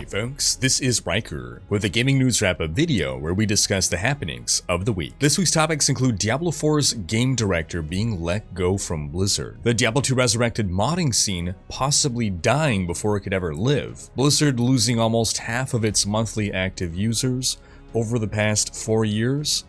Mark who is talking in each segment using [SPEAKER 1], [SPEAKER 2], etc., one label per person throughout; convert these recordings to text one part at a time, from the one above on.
[SPEAKER 1] Hey folks, this is Riker with a gaming news wrap-up video where we discuss the happenings of the week. This week's topics include Diablo 4's game director being let go from Blizzard, the Diablo 2 Resurrected modding scene possibly dying before it could ever live, Blizzard losing almost half of its monthly active users over the past 4 years,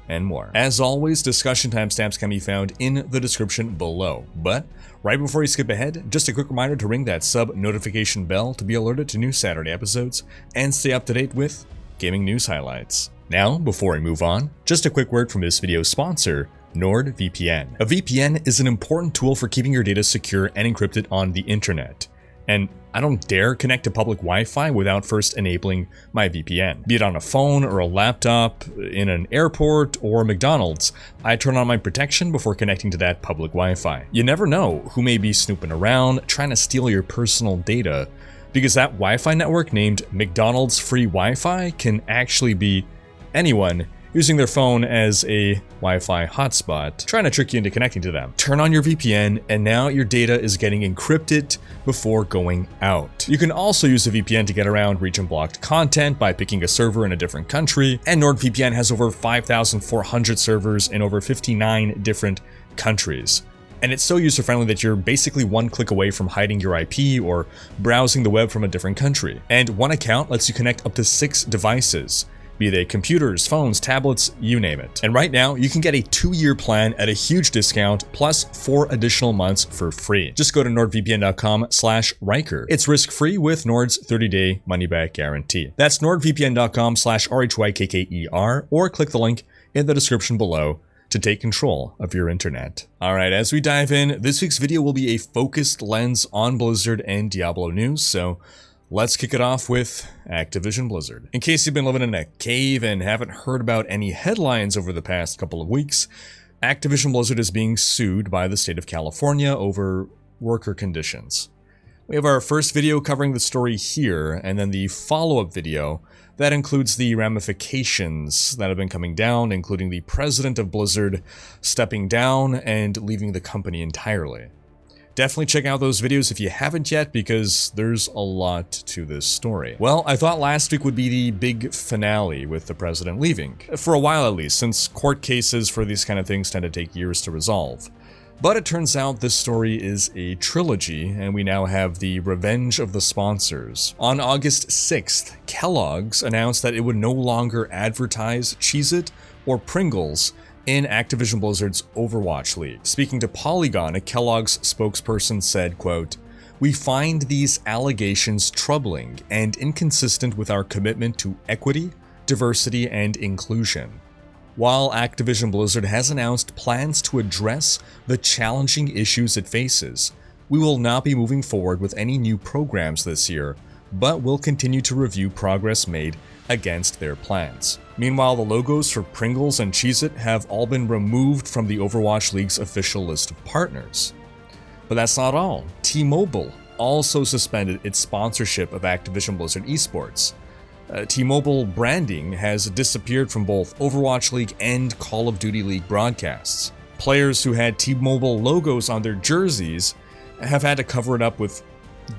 [SPEAKER 1] and more. As always, discussion timestamps can be found in the description below. But right before you skip ahead, just a quick reminder to ring that sub notification bell to be alerted to new Saturday episodes and stay up to date with gaming news highlights. Now, before we move on, just a quick word from this video's sponsor, NordVPN. A VPN is an important tool for keeping your data secure and encrypted on the internet. And I don't dare connect to public Wi-Fi without first enabling my VPN. Be it on a phone or a laptop, in an airport, or McDonald's, I turn on my protection before connecting to that public Wi-Fi. You never know who may be snooping around, trying to steal your personal data, because that Wi-Fi network named McDonald's Free Wi-Fi can actually be anyone using their phone as a Wi-Fi hotspot, trying to trick you into connecting to them. Turn on your VPN, and now your data is getting encrypted before going out. You can also use a VPN to get around region-blocked content by picking a server in a different country, and NordVPN has over 5,400 servers in over 59 different countries. And it's so user-friendly that you're basically one click away from hiding your IP or browsing the web from a different country. And one account lets you connect up to 6 devices, be they computers, phones, tablets, you name it. And right now, you can get a 2-year plan at a huge discount, plus 4 additional months for free. Just go to nordvpn.com/Riker. It's risk-free with Nord's 30-day money-back guarantee. That's nordvpn.com/RHYKKER, or click the link in the description below to take control of your internet. Alright, as we dive in, this week's video will be a focused lens on Blizzard and Diablo news, so let's kick it off with Activision Blizzard. In case you've been living in a cave and haven't heard about any headlines over the past couple of weeks, Activision Blizzard is being sued by the state of California over worker conditions. We have our first video covering the story here, and then the follow-up video that includes the ramifications that have been coming down, including the president of Blizzard stepping down and leaving the company entirely. Definitely check out those videos if you haven't yet, because there's a lot to this story. Well, I thought last week would be the big finale with the president leaving, for a while at least, since court cases for these kind of things tend to take years to resolve. But it turns out this story is a trilogy, and we now have the revenge of the sponsors. On August 6th, Kellogg's announced that it would no longer advertise Cheez-It or Pringles in Activision Blizzard's Overwatch League. Speaking to Polygon, a Kellogg's spokesperson said, quote, "We find these allegations troubling and inconsistent with our commitment to equity, diversity, and inclusion. While Activision Blizzard has announced plans to address the challenging issues it faces, we will not be moving forward with any new programs this year, but will continue to review progress made against their plans." Meanwhile, the logos for Pringles and Cheez-It have all been removed from the Overwatch League's official list of partners. But that's not all. T-Mobile also suspended its sponsorship of Activision Blizzard esports. T-Mobile branding has disappeared from both Overwatch League and Call of Duty League broadcasts. Players who had T-Mobile logos on their jerseys have had to cover it up with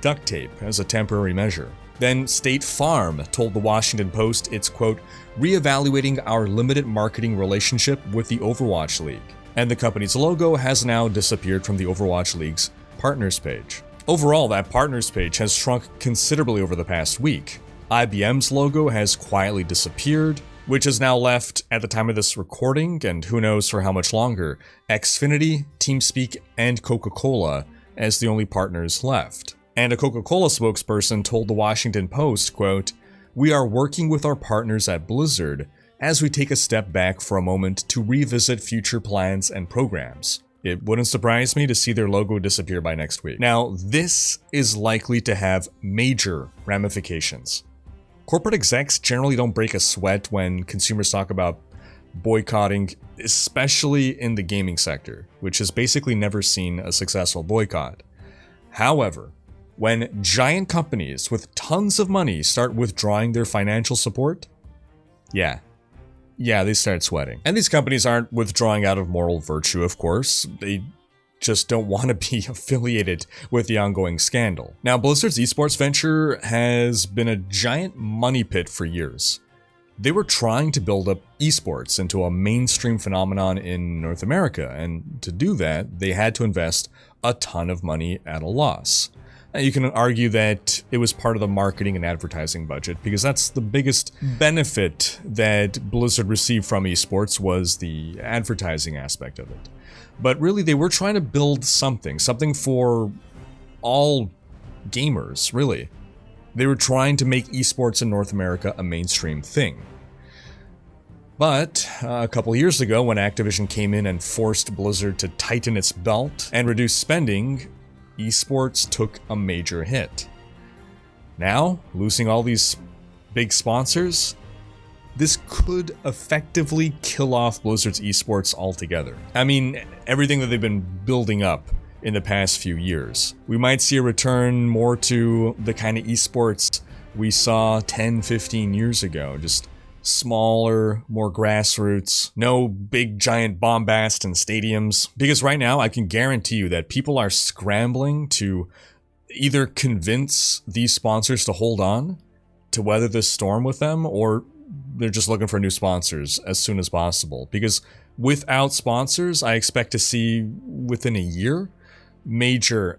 [SPEAKER 1] duct tape as a temporary measure. Then State Farm told the Washington Post it's, quote, "reevaluating our limited marketing relationship with the Overwatch League." And the company's logo has now disappeared from the Overwatch League's partners page. Overall, that partners page has shrunk considerably over the past week. IBM's logo has quietly disappeared, which is now left, at the time of this recording, and who knows for how much longer, Xfinity, TeamSpeak, and Coca-Cola as the only partners left. And a Coca-Cola spokesperson told the Washington Post, quote, "We are working with our partners at Blizzard as we take a step back for a moment to revisit future plans and programs. It wouldn't surprise me to see their logo disappear by next week." Now, this is likely to have major ramifications. Corporate execs generally don't break a sweat when consumers talk about boycotting, especially in the gaming sector, which has basically never seen a successful boycott. However, when giant companies with tons of money start withdrawing their financial support, yeah, they start sweating. And these companies aren't withdrawing out of moral virtue, of course. They just don't want to be affiliated with the ongoing scandal. Now, Blizzard's esports venture has been a giant money pit for years. They were trying to build up esports into a mainstream phenomenon in North America, and to do that, they had to invest a ton of money at a loss. Now, you can argue that it was part of the marketing and advertising budget, because that's the biggest benefit that Blizzard received from esports was the advertising aspect of it. But really, they were trying to build something for all gamers, really. They were trying to make esports in North America a mainstream thing. But a couple years ago, when Activision came in and forced Blizzard to tighten its belt and reduce spending, esports took a major hit. Now, losing all these big sponsors, this could effectively kill off Blizzard's esports altogether. I mean, everything that they've been building up in the past few years. We might see a return more to the kind of esports we saw 10, 15 years ago. Just smaller, more grassroots, no big giant bombast in stadiums. Because right now, I can guarantee you that people are scrambling to either convince these sponsors to hold on, to weather this storm with them, or they're just looking for new sponsors as soon as possible. Because without sponsors, I expect to see within a year major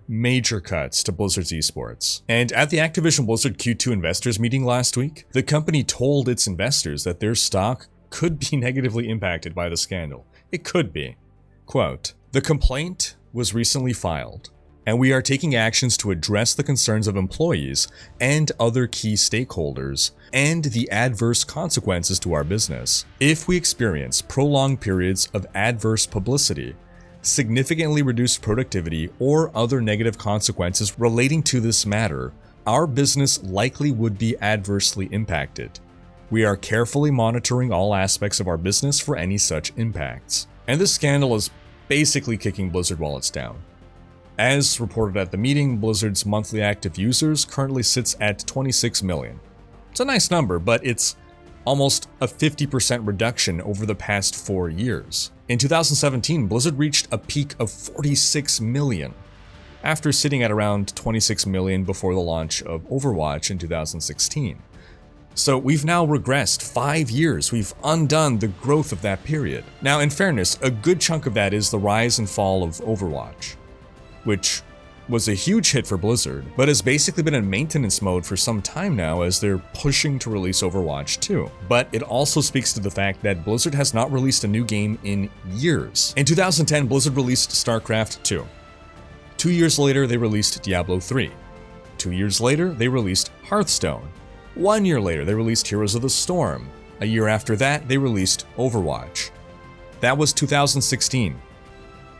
[SPEAKER 1] cuts to Blizzard's esports. And at the Activision Blizzard Q2 investors meeting last week, the company told its investors that their stock could be negatively impacted by the scandal. It could be. Quote, "The complaint was recently filed, and we are taking actions to address the concerns of employees and other key stakeholders and the adverse consequences to our business. If we experience prolonged periods of adverse publicity, significantly reduced productivity, or other negative consequences relating to this matter, our business likely would be adversely impacted. We are carefully monitoring all aspects of our business for any such impacts." And this scandal is basically kicking Blizzard wallets down. As reported at the meeting, Blizzard's monthly active users currently sits at 26 million. It's a nice number, but it's almost a 50% reduction over the past 4 years. In 2017, Blizzard reached a peak of 46 million, after sitting at around 26 million before the launch of Overwatch in 2016. So we've now regressed 5 years. We've undone the growth of that period. Now, in fairness, a good chunk of that is the rise and fall of Overwatch, which was a huge hit for Blizzard, but has basically been in maintenance mode for some time now as they're pushing to release Overwatch 2. But it also speaks to the fact that Blizzard has not released a new game in years. In 2010, Blizzard released StarCraft 2. 2 years later, they released Diablo 3. 2 years later, they released Hearthstone. 1 year later, they released Heroes of the Storm. A year after that, they released Overwatch. That was 2016.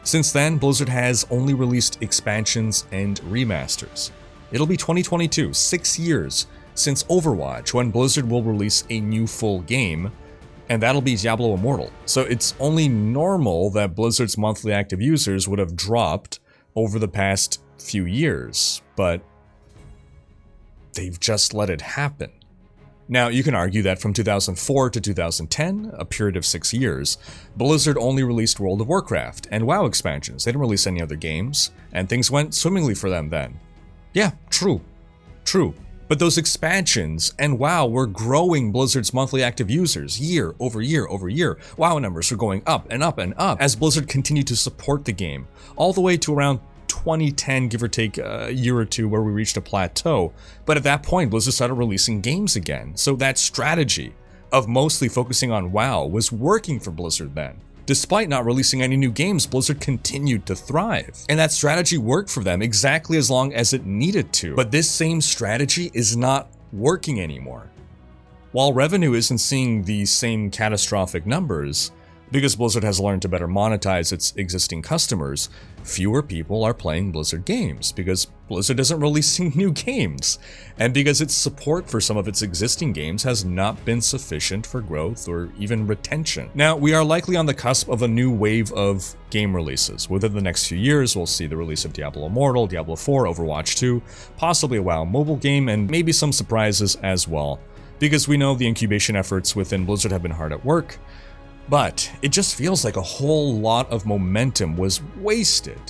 [SPEAKER 1] Since then, Blizzard has only released expansions and remasters. It'll be 2022, 6 years since Overwatch, when Blizzard will release a new full game, and that'll be Diablo Immortal. So it's only normal that Blizzard's monthly active users would have dropped over the past few years, but they've just let it happen. Now, you can argue that from 2004 to 2010, a period of 6 years, Blizzard only released World of Warcraft and WoW expansions. They didn't release any other games, and things went swimmingly for them then. Yeah, true. But those expansions and WoW were growing Blizzard's monthly active users year over year over year. WoW numbers were going up and up and up as Blizzard continued to support the game, all the way to around 2010, give or take a year or two, where we reached a plateau. But at that point, Blizzard started releasing games again. So that strategy of mostly focusing on WoW was working for Blizzard then. Despite not releasing any new games, Blizzard continued to thrive. And that strategy worked for them exactly as long as it needed to. But this same strategy is not working anymore. While revenue isn't seeing the same catastrophic numbers, because Blizzard has learned to better monetize its existing customers, fewer people are playing Blizzard games because Blizzard isn't releasing new games, and because its support for some of its existing games has not been sufficient for growth or even retention. Now, we are likely on the cusp of a new wave of game releases. Within the next few years, we'll see the release of Diablo Immortal, Diablo 4, Overwatch 2, possibly a WoW mobile game, and maybe some surprises as well, because we know the incubation efforts within Blizzard have been hard at work. But it just feels like a whole lot of momentum was wasted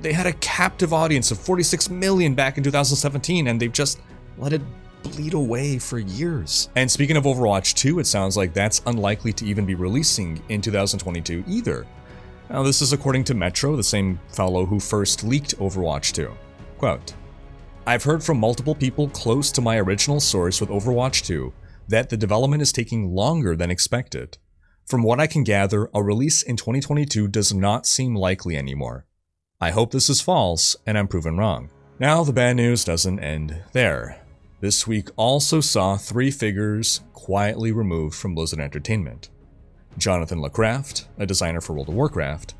[SPEAKER 1] They had a captive audience of 46 million back in 2017, and they've just let it bleed away for years. And speaking of Overwatch 2, it sounds like that's unlikely to even be releasing in 2022 either. Now, this is according to Metro, the same fellow who first leaked Overwatch 2. Quote, "I've heard from multiple people close to my original source with Overwatch 2 that the development is taking longer than expected. From what I can gather, a release in 2022 does not seem likely anymore. I hope this is false, and I'm proven wrong." Now, the bad news doesn't end there. This week also saw 3 figures quietly removed from Blizzard Entertainment. Jonathan LaCraft, a designer for World of Warcraft,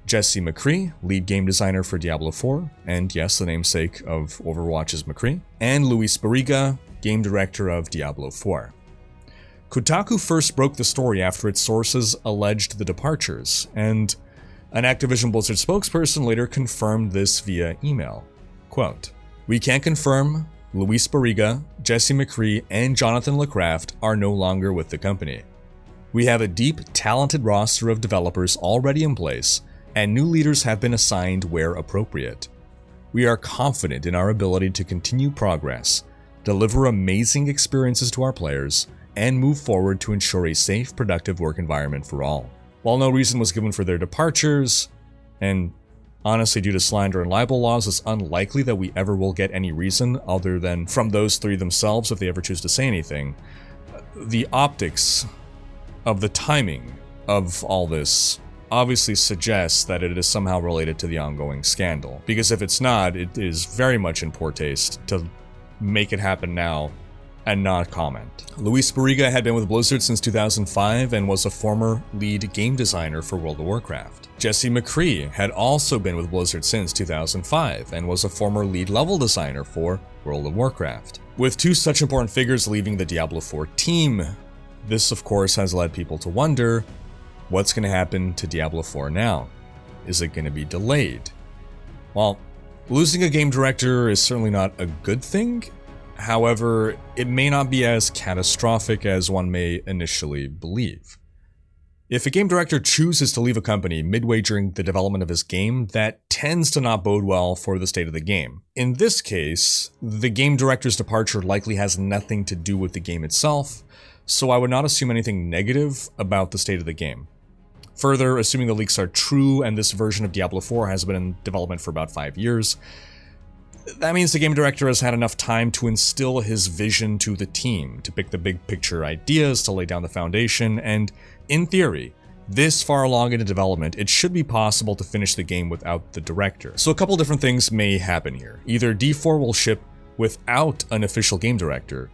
[SPEAKER 1] Jesse McCree, lead game designer for Diablo 4, and yes, the namesake of Overwatch is McCree, and Luis Barriga, game director of Diablo 4. Kotaku first broke the story after its sources alleged the departures, and an Activision Blizzard spokesperson later confirmed this via email. Quote, "We can confirm Luis Barriga, Jesse McCree, and Jonathan LaCraft are no longer with the company. We have a deep, talented roster of developers already in place, and new leaders have been assigned where appropriate. We are confident in our ability to continue progress, deliver amazing experiences to our players, and move forward to ensure a safe, productive work environment for all." While no reason was given for their departures, and honestly due to slander and libel laws, it's unlikely that we ever will get any reason other than from those 3 themselves if they ever choose to say anything, the optics of the timing of all this obviously suggests that it is somehow related to the ongoing scandal. Because if it's not, it is very much in poor taste to make it happen now and not comment. Luis Barriga had been with Blizzard since 2005 and was a former lead game designer for World of Warcraft. Jesse McCree had also been with Blizzard since 2005 and was a former lead level designer for World of Warcraft. With 2 such important figures leaving the Diablo 4 team, this of course has led people to wonder, what's going to happen to Diablo 4 now? Is it going to be delayed? Well, losing a game director is certainly not a good thing. However, it may not be as catastrophic as one may initially believe. If a game director chooses to leave a company midway during the development of his game, that tends to not bode well for the state of the game. In this case, the game director's departure likely has nothing to do with the game itself, so I would not assume anything negative about the state of the game. Further, assuming the leaks are true and this version of Diablo 4 has been in development for about 5 years, that means the game director has had enough time to instill his vision to the team, to pick the big picture ideas, to lay down the foundation, and in theory, this far along into development, it should be possible to finish the game without the director. So a couple different things may happen here. Either D4 will ship without an official game director,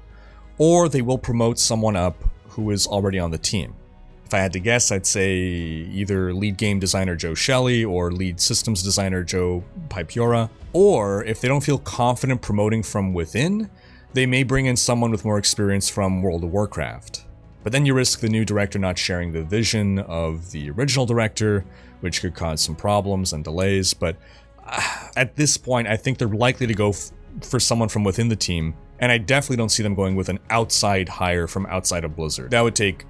[SPEAKER 1] or they will promote someone up who is already on the team. If I had to guess, I'd say either lead game designer Joe Shelley or lead systems designer Joe Pipiora. Or if they don't feel confident promoting from within, they may bring in someone with more experience from World of Warcraft. But then you risk the new director not sharing the vision of the original director, which could cause some problems and delays. But at this point, I think they're likely to go for someone from within the team, and I definitely don't see them going with an outside hire from outside of Blizzard. That would take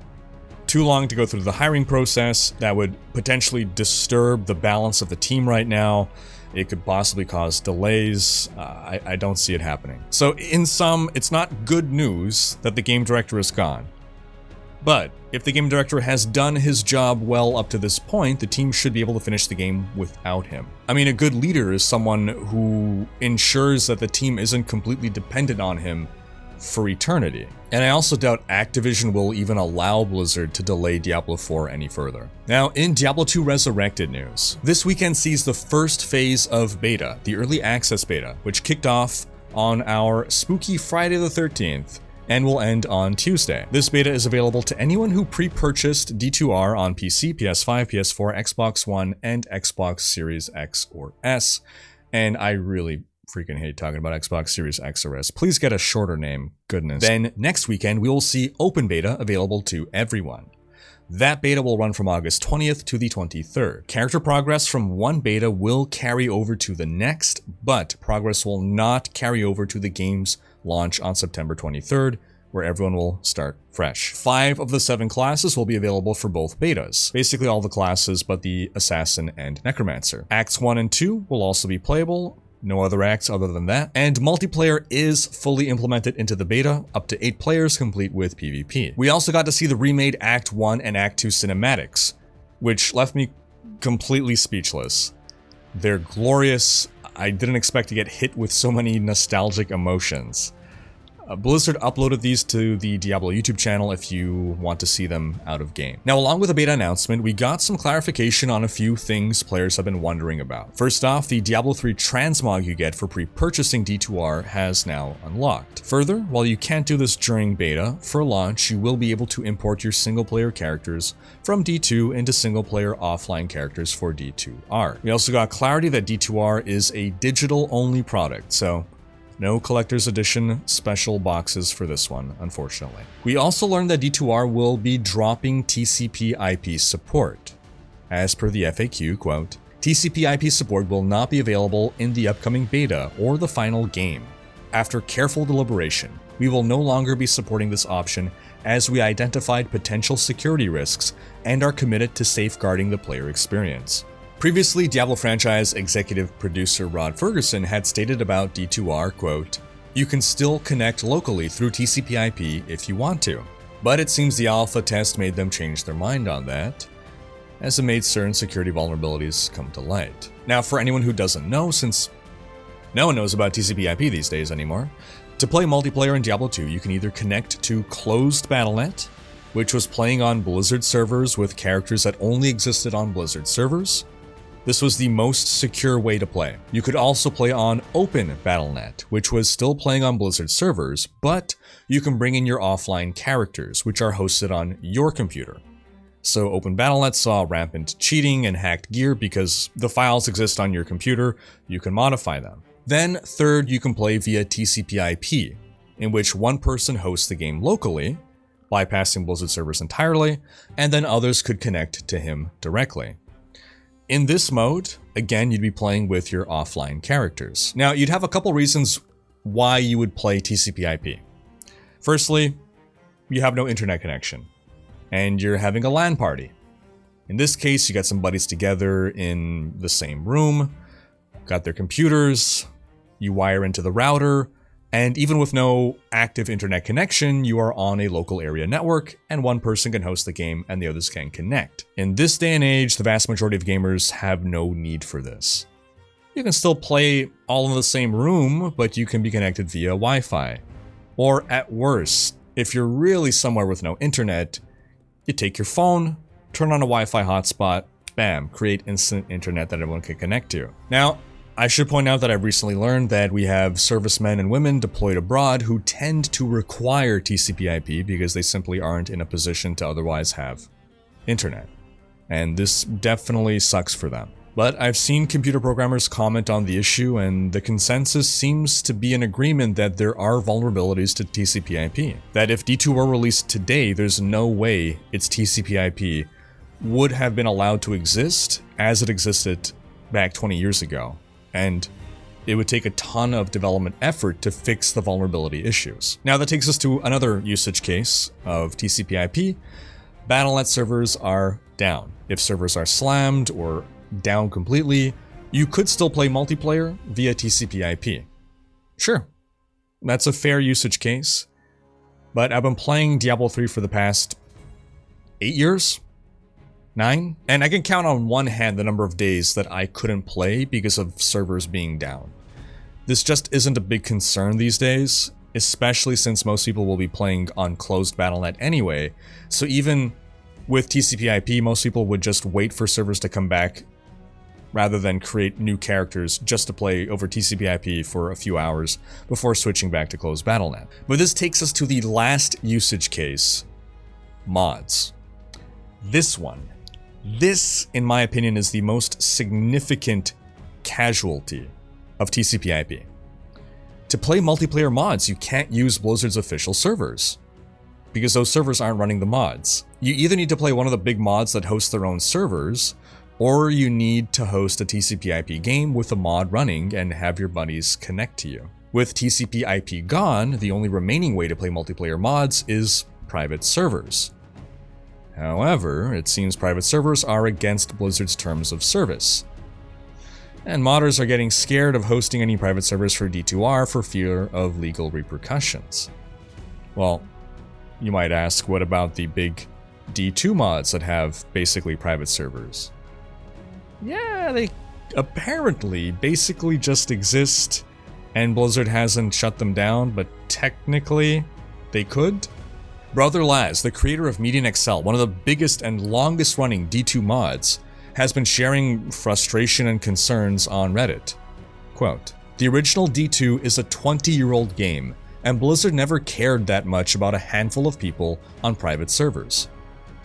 [SPEAKER 1] too long to go through the hiring process. That would potentially disturb the balance of the team right now. It could possibly cause delays. I don't see it happening. So in sum, it's not good news that the game director is gone. But if the game director has done his job well up to this point, the team should be able to finish the game without him. I mean, a good leader is someone who ensures that the team isn't completely dependent on him for eternity. And I also doubt Activision will even allow Blizzard to delay Diablo 4 any further. Now, in Diablo 2 Resurrected news, this weekend sees the first phase of beta, the early access beta, which kicked off on our spooky Friday the 13th and will end on Tuesday. This beta is available to anyone who pre-purchased D2R on PC, PS5, PS4, Xbox One, and Xbox Series X or S. And I really freaking hate talking about Xbox Series X or S. Please get a shorter name, goodness. Then next weekend, we will see open beta available to everyone. That beta will run from August 20th to the 23rd. Character progress from one beta will carry over to the next, but progress will not carry over to the game's launch on September 23rd, where everyone will start fresh. 5 of the 7 classes will be available for both betas. Basically all the classes but the Assassin and Necromancer. Acts 1 and 2 will also be playable. No other acts other than that. And multiplayer is fully implemented into the beta, up to 8 players complete with PvP. We also got to see the remade Act 1 and Act 2 cinematics, which left me completely speechless. They're glorious. I didn't expect to get hit with so many nostalgic emotions. Blizzard uploaded these to the Diablo YouTube channel if you want to see them out of game. Now, along with the beta announcement, we got some clarification on a few things players have been wondering about. First off, the Diablo 3 transmog you get for pre-purchasing D2R has now unlocked. Further, while you can't do this during beta, for launch you will be able to import your single-player characters from D2 into single-player offline characters for D2R. We also got clarity that D2R is a digital-only product, so no collector's edition special boxes for this one, unfortunately. We also learned that D2R will be dropping TCP IP support. As per the FAQ, quote, TCP IP support will not be available in the upcoming beta or the final game. After careful deliberation, we will no longer be supporting this option as we identified potential security risks and are committed to safeguarding the player experience. Previously, Diablo franchise executive producer Rod Ferguson had stated about D2R, quote, you can still connect locally through TCP IP if you want to. But it seems the alpha test made them change their mind on that, as it made certain security vulnerabilities come to light. Now, for anyone who doesn't know, since no one knows about TCP IP these days anymore, to play multiplayer in Diablo 2, you can either connect to closed Battle.net, which was playing on Blizzard servers with characters that only existed on Blizzard servers. This was the most secure way to play. You could also play on Open Battle.net, which was still playing on Blizzard servers, but you can bring in your offline characters, which are hosted on your computer. So Open Battle.net saw rampant cheating and hacked gear because the files exist on your computer, you can modify them. Then third, you can play via TCP IP, in which one person hosts the game locally, bypassing Blizzard servers entirely, and then others could connect to him directly. In this mode, again, you'd be playing with your offline characters. Now, you'd have a couple reasons why you would play TCP IP. Firstly, you have no internet connection, and you're having a LAN party. In this case, you got some buddies together in the same room, got their computers, you wire into the router, and even with no active internet connection, you are on a local area network, and one person can host the game and the others can connect. In this day and age, the vast majority of gamers have no need for this. You can still play all in the same room, but you can be connected via Wi-Fi. Or at worst, if you're really somewhere with no internet, you take your phone, turn on a Wi-Fi hotspot, bam, create instant internet that everyone can connect to. Now, I should point out that I've recently learned that we have servicemen and women deployed abroad who tend to require TCP IP because they simply aren't in a position to otherwise have internet. And this definitely sucks for them. But I've seen computer programmers comment on the issue, and the consensus seems to be in agreement that there are vulnerabilities to TCP IP. That if D2 were released today, there's no way its TCP IP would have been allowed to exist as it existed back 20 years ago. And it would take a ton of development effort to fix the vulnerability issues. Now that takes us to another usage case of TCP IP. Battle.net servers are down. If servers are slammed or down completely, you could still play multiplayer via TCP IP. Sure, that's a fair usage case, but I've been playing Diablo 3 for the past 8 years? 9? And I can count on one hand the number of days that I couldn't play because of servers being down. This just isn't a big concern these days, especially since most people will be playing on closed Battle.net anyway, so even with TCP IP, most people would just wait for servers to come back rather than create new characters just to play over TCP IP for a few hours before switching back to closed Battle.net. But this takes us to the last usage case, mods. This, in my opinion, is the most significant casualty of TCP IP. To play multiplayer mods, you can't use Blizzard's official servers, because those servers aren't running the mods. You either need to play one of the big mods that host their own servers, or you need to host a TCP IP game with a mod running and have your buddies connect to you. With TCP IP gone, the only remaining way to play multiplayer mods is private servers. However, it seems private servers are against Blizzard's terms of service. And modders are getting scared of hosting any private servers for D2R for fear of legal repercussions. Well, you might ask, what about the big D2 mods that have basically private servers? Yeah, they apparently basically just exist, and Blizzard hasn't shut them down, but technically they could. Brother Laz, the creator of MaiaNashira, one of the biggest and longest running D2 mods, has been sharing frustration and concerns on Reddit. Quote, "The original D2 is a 20-year-old game, and Blizzard never cared that much about a handful of people on private servers.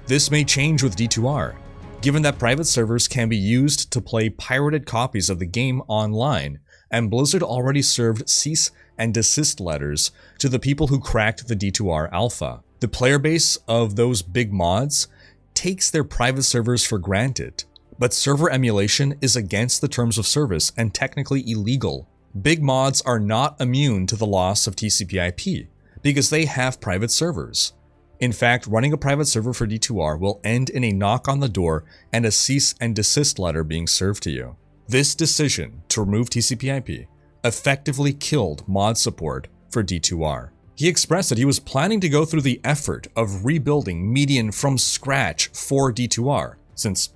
[SPEAKER 1] This may change with D2R, given that private servers can be used to play pirated copies of the game online, and Blizzard already served cease and desist letters to the people who cracked the D2R alpha. The player base of those big mods takes their private servers for granted, but server emulation is against the terms of service and technically illegal. Big mods are not immune to the loss of TCP/IP because they have private servers. In fact, running a private server for D2R will end in a knock on the door and a cease and desist letter being served to you. This decision to remove TCP/IP effectively killed mod support for D2R. He expressed that he was planning to go through the effort of rebuilding Median from scratch for D2R, since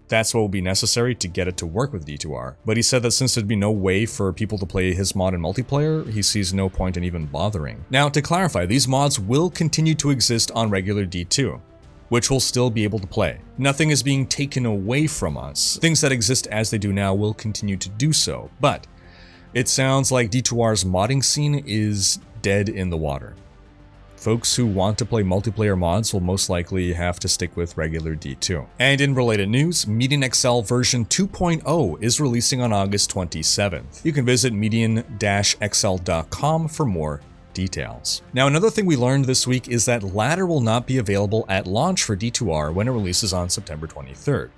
[SPEAKER 1] that's what will be necessary to get it to work with D2R. But he said that since there'd be no way for people to play his mod in multiplayer, he sees no point in even bothering. Now, to clarify, these mods will continue to exist on regular D2, which we'll still be able to play. Nothing is being taken away from us. Things that exist as they do now will continue to do so, but it sounds like D2R's modding scene is dead in the water. Folks who want to play multiplayer mods will most likely have to stick with regular D2. And in related news, MaiaNashira version 2.0 is releasing on August 27th. You can visit MaiaNashira.com for more details. Now, another thing we learned this week is that ladder will not be available at launch for D2R when it releases on September 23rd.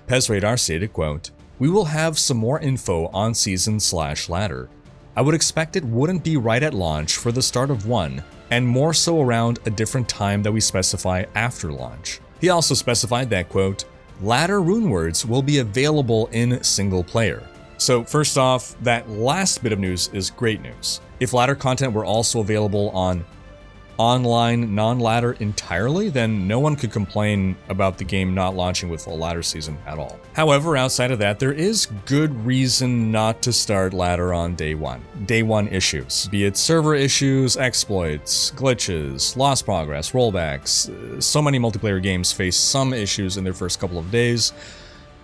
[SPEAKER 1] PezRadar stated, quote, "We will have some more info on season/ladder. I would expect it wouldn't be right at launch for the start of one, and more so around a different time that we specify after launch." He also specified that, quote, "Ladder runewords will be available in single player." So first off, that last bit of news is great news. If ladder content were also available on online non-ladder entirely, then no one could complain about the game not launching with a ladder season at all. However, outside of that, there is good reason not to start ladder on day one. Day one issues, be it server issues, exploits, glitches, lost progress, rollbacks. So many multiplayer games face some issues in their first couple of days,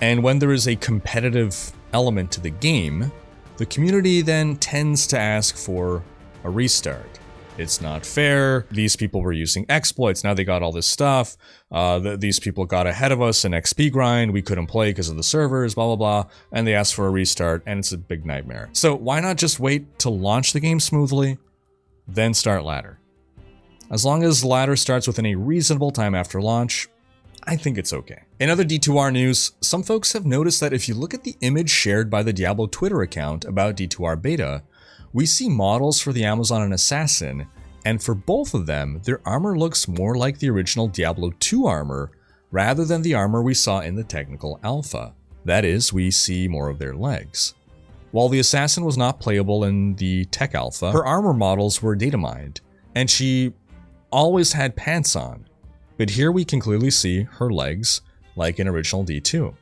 [SPEAKER 1] and when there is a competitive element to the game, the community then tends to ask for a restart. It's not fair. These people were using exploits. Now they got all this stuff. These people got ahead of us in XP grind. We couldn't play because of the servers, blah, blah, blah. And they asked for a restart, and it's a big nightmare. So why not just wait to launch the game smoothly, then start ladder? As long as ladder starts within a reasonable time after launch, I think it's okay. In other D2R news, some folks have noticed that if you look at the image shared by the Diablo Twitter account about D2R beta, we see models for the Amazon and Assassin, and for both of them, their armor looks more like the original Diablo 2 armor rather than the armor we saw in the technical alpha. That is, we see more of their legs. While the Assassin was not playable in the tech alpha, her armor models were data mined, and she always had pants on, but here we can clearly see her legs like in original D2.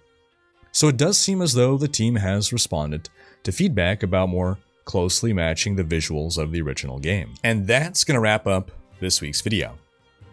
[SPEAKER 1] So it does seem as though the team has responded to feedback about more closely matching the visuals of the original game. And that's gonna wrap up this week's video.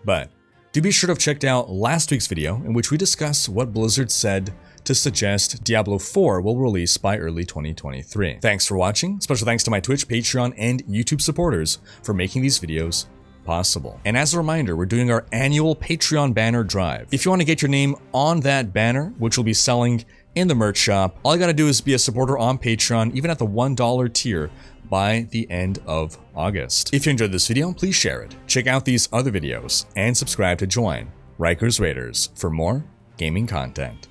[SPEAKER 1] But do be sure to have checked out last week's video in which we discuss what Blizzard said to suggest Diablo 4 will release by early 2023. Thanks for watching. Special thanks to my Twitch, Patreon, and YouTube supporters for making these videos possible. And as a reminder, we're doing our annual Patreon banner drive. If you want to get your name on that banner, which will be selling in the merch shop, all you gotta do is be a supporter on Patreon, even at the $1 tier, by the end of August. If you enjoyed this video, please share it. Check out these other videos and subscribe to join Rikers Raiders for more gaming content.